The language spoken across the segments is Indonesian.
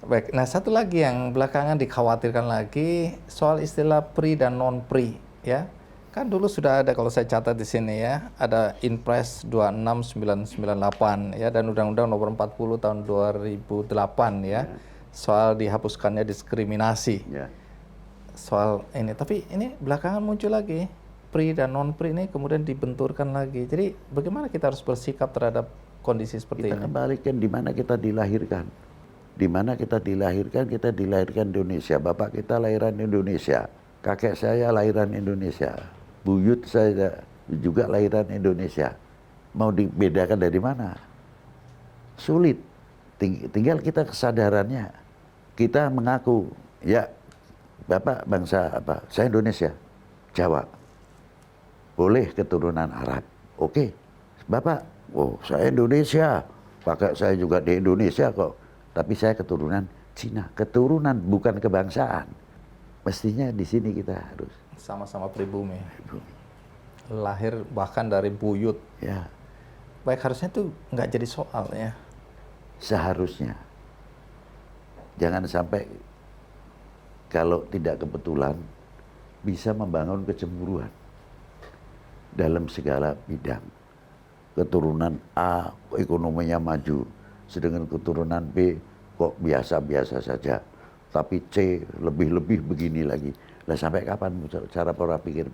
Baik, nah satu lagi yang belakangan dikhawatirkan lagi soal istilah pri dan non pri, ya. Kan dulu sudah ada, kalau saya catat di sini ya, ada Inpres 26998 ya, dan Undang-Undang Nomor 40 tahun 2008 ya, soal dihapuskannya diskriminasi Ya. soal ini. Tapi ini belakangan muncul lagi pri dan non pri ini kemudian dibenturkan lagi. Jadi bagaimana kita harus bersikap terhadap kondisi seperti Kita ini? kembalikan di mana kita dilahirkan. Di mana kita dilahirkan di Indonesia. Bapak kita lahiran Indonesia. Kakek saya lahiran Indonesia. Buyut saya juga lahiran Indonesia. Mau dibedakan dari mana? Sulit. Tinggal kita kesadarannya. Kita mengaku, ya Bapak bangsa apa? Saya Indonesia. Jawa. Boleh keturunan Arab. Oke. Bapak, oh saya Indonesia. Kakek saya juga di Indonesia kok. Tapi saya keturunan Cina, keturunan bukan kebangsaan. Mestinya di sini kita harus Sama-sama pribumi. Lahir bahkan dari buyut. ya Baik, harusnya itu nggak jadi soal ya. seharusnya. Jangan sampai kalau tidak kebetulan bisa membangun kecemburuan dalam segala bidang. Keturunan A ekonominya maju, sedangkan keturunan B kok biasa-biasa saja. Tapi C lebih-lebih begini lagi. Lah sampai kapan cara pola pikir?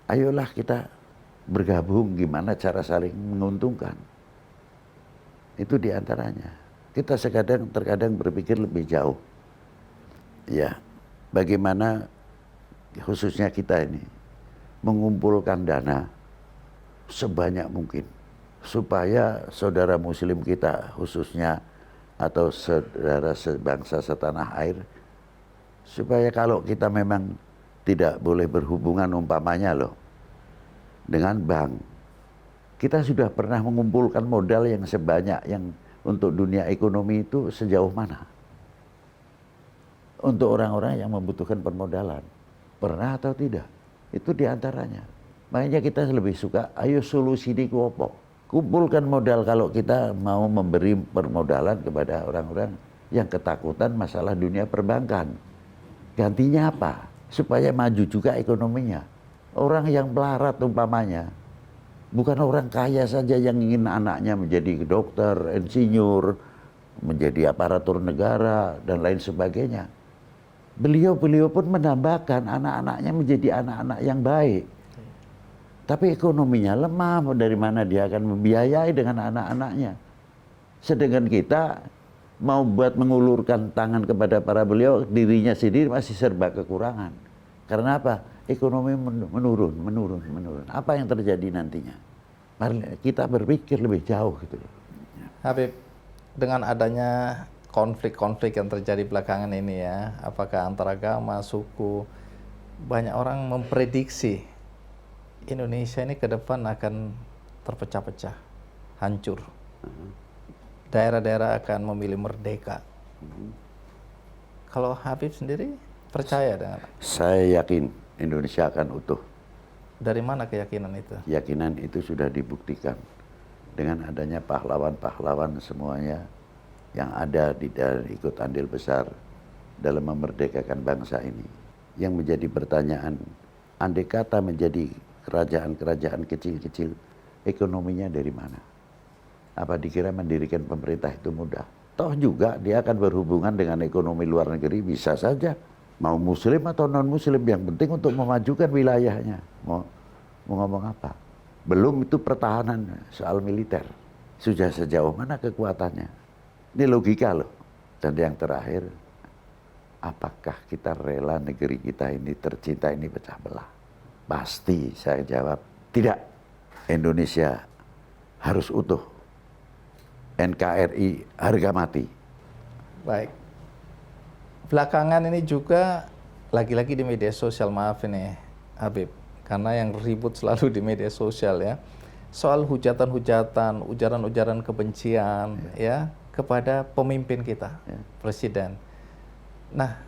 Ayolah kita bergabung, gimana cara saling menguntungkan. Itu diantaranya. Kita terkadang berpikir lebih jauh. Ya, bagaimana khususnya kita ini mengumpulkan dana sebanyak mungkin supaya saudara muslim kita khususnya atau saudara sebangsa setanah air, supaya kalau kita memang tidak boleh berhubungan umpamanya loh dengan bank, kita sudah pernah mengumpulkan modal yang sebanyak yang untuk dunia ekonomi itu sejauh mana untuk orang-orang yang membutuhkan permodalan, pernah atau tidak? Itu diantaranya. Makanya kita lebih suka ayo solusi di kuopo. Kumpulkan modal kalau kita mau memberi permodalan kepada orang-orang yang ketakutan masalah dunia perbankan. Gantinya apa? Supaya maju juga ekonominya. Orang yang melarat umpamanya, bukan orang kaya saja yang ingin anaknya menjadi dokter, insinyur, menjadi aparatur negara, dan lain sebagainya. Beliau pun menambahkan anak-anaknya menjadi anak-anak yang baik. Tapi ekonominya lemah, dari mana dia akan membiayai dengan anak-anaknya. Sedangkan kita mau buat mengulurkan tangan kepada para beliau, dirinya sendiri masih serba kekurangan. Karena apa? Ekonomi menurun. Apa yang terjadi nantinya? Mari kita berpikir lebih jauh gitu. Habib, dengan adanya konflik-konflik yang terjadi belakangan ini ya, apakah antar agama, suku, banyak orang memprediksi Indonesia ini ke depan akan terpecah-pecah, hancur. Daerah-daerah akan memilih merdeka. Kalau Habib sendiri percaya dengan? Saya yakin Indonesia akan utuh. Dari mana keyakinan itu? Keyakinan itu sudah dibuktikan dengan adanya pahlawan-pahlawan semuanya yang ada dan ikut andil besar dalam memerdekakan bangsa ini. Yang menjadi pertanyaan, andai kata menjadi kerajaan-kerajaan kecil-kecil, ekonominya dari mana? Apa dikira mendirikan pemerintah itu mudah? Toh juga dia akan berhubungan dengan ekonomi luar negeri, bisa saja. Mau muslim atau non-muslim, yang penting untuk memajukan wilayahnya. Mau ngomong apa? Belum itu pertahanan, soal militer. Sudah sejauh mana kekuatannya? Ini logika loh. Dan yang terakhir, apakah kita rela negeri kita ini tercinta ini pecah belah? Pasti saya jawab, tidak. Indonesia harus utuh. NKRI harga mati. Baik. Belakangan ini juga lagi-lagi di media sosial, maaf ini Habib, karena yang ribut selalu di media sosial ya, soal hujatan-hujatan, ujaran-ujaran kebencian ya kepada pemimpin kita, presiden. Nah,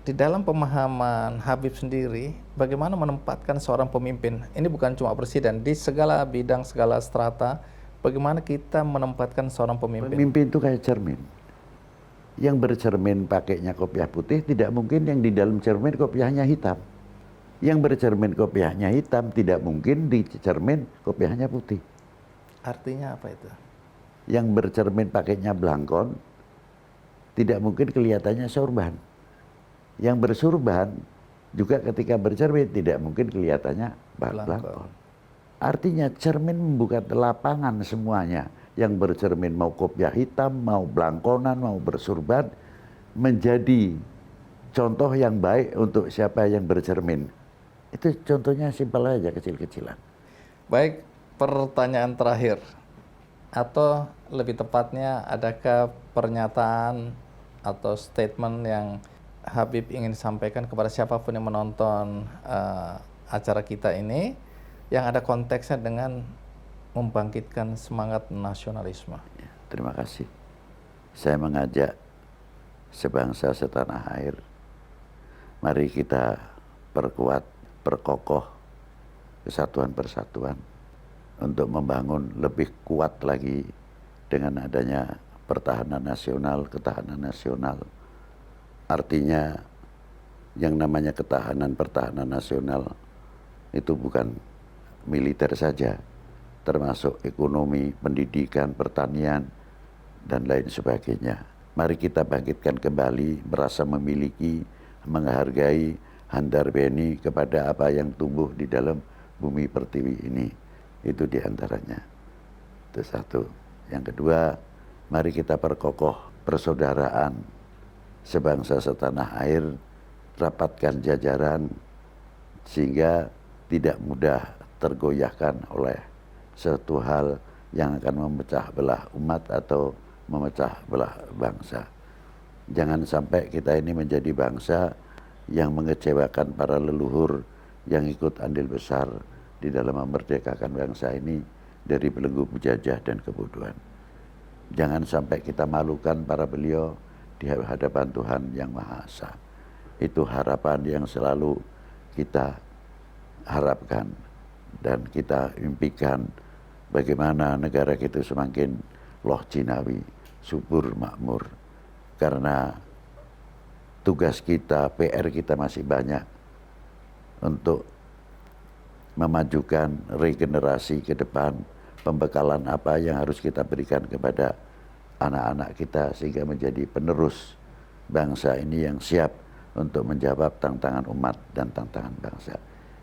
di dalam pemahaman Habib sendiri, bagaimana menempatkan seorang pemimpin? Ini bukan cuma presiden, di segala bidang, segala strata, bagaimana kita menempatkan seorang pemimpin? Pemimpin itu kayak cermin. Yang bercermin pakainya kopiah putih tidak mungkin yang di dalam cermin kopiahnya hitam. Yang bercermin kopiahnya hitam tidak mungkin di cermin kopiahnya putih. Artinya apa itu? Yang bercermin pakainya belangkon tidak mungkin kelihatannya sorban. Yang bersurban juga ketika bercermin tidak mungkin kelihatannya belangkon. Artinya cermin membuka lapangan semuanya. Yang bercermin mau kopiah hitam, mau belangkonan, mau bersurban, menjadi contoh yang baik untuk siapa yang bercermin. Itu contohnya simpel aja, kecil-kecilan. Baik, pertanyaan terakhir. Atau lebih tepatnya, adakah pernyataan atau statement yang Habib ingin sampaikan kepada siapapun yang menonton acara kita ini, yang ada konteksnya dengan membangkitkan semangat nasionalisme? Ya, terima kasih. Saya mengajak sebangsa setanah air, mari kita perkuat, perkokoh kesatuan persatuan untuk membangun lebih kuat lagi dengan adanya pertahanan nasional, ketahanan nasional. Artinya yang namanya ketahanan pertahanan nasional itu bukan militer saja, termasuk ekonomi, pendidikan, pertanian, dan lain sebagainya. Mari kita bangkitkan kembali, merasa memiliki, menghargai, handar beni kepada apa yang tumbuh di dalam bumi pertiwi ini. Itu diantaranya. Itu satu. Yang kedua, mari kita perkokoh persaudaraan sebangsa setanah air, rapatkan jajaran sehingga tidak mudah tergoyahkan oleh suatu hal yang akan memecah belah umat atau memecah belah bangsa. Jangan sampai kita ini menjadi bangsa yang mengecewakan para leluhur yang ikut andil besar di dalam memerdekakan bangsa ini dari belenggu penjajah dan kebodohan. Jangan sampai kita malukan para beliau di hadapan Tuhan Yang Maha Esa. Itu harapan yang selalu kita harapkan dan kita impikan, bagaimana negara kita semakin loh jinawi, subur makmur. Karena tugas kita, PR kita masih banyak untuk memajukan regenerasi ke depan, pembekalan apa yang harus kita berikan kepada anak-anak kita sehingga menjadi penerus bangsa ini yang siap untuk menjawab tantangan umat dan tantangan bangsa.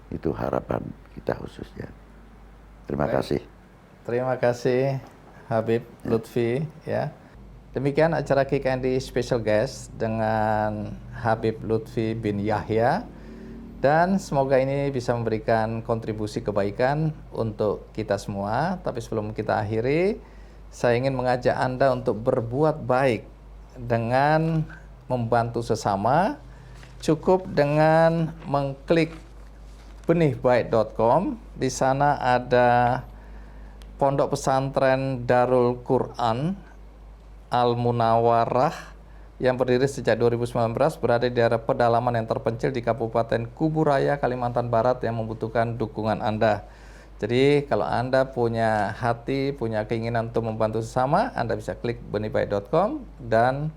Itu harapan kita khususnya. Terima kasih. Terima kasih Habib Lutfi ya. Demikian acara KKND Special Guest dengan Habib Lutfi bin Yahya, dan semoga ini bisa memberikan kontribusi kebaikan untuk kita semua. Tapi sebelum kita akhiri, saya ingin mengajak Anda untuk berbuat baik dengan membantu sesama. Cukup dengan mengklik benihbaik.com. Di sana ada Pondok Pesantren Darul Quran Al-Munawarah yang berdiri sejak 2019, berada di daerah pedalaman yang terpencil di Kabupaten Kuburaya, Kalimantan Barat, yang membutuhkan dukungan Anda. Jadi kalau Anda punya hati, punya keinginan untuk membantu sesama, Anda bisa klik benihbaik.com dan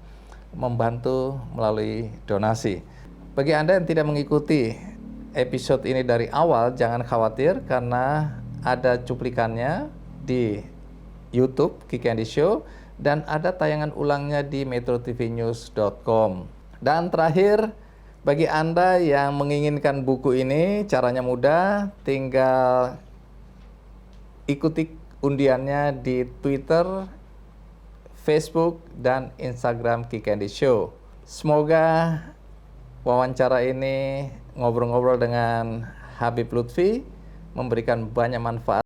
membantu melalui donasi. Bagi Anda yang tidak mengikuti episode ini dari awal, jangan khawatir karena ada cuplikannya di YouTube KKND Show dan ada tayangan ulangnya di metrotvnews.com. Dan terakhir, bagi Anda yang menginginkan buku ini, caranya mudah, tinggal ikuti undiannya di Twitter, Facebook, dan Instagram KKND Show. Semoga wawancara ini, ngobrol-ngobrol dengan Habib Lutfi, memberikan banyak manfaat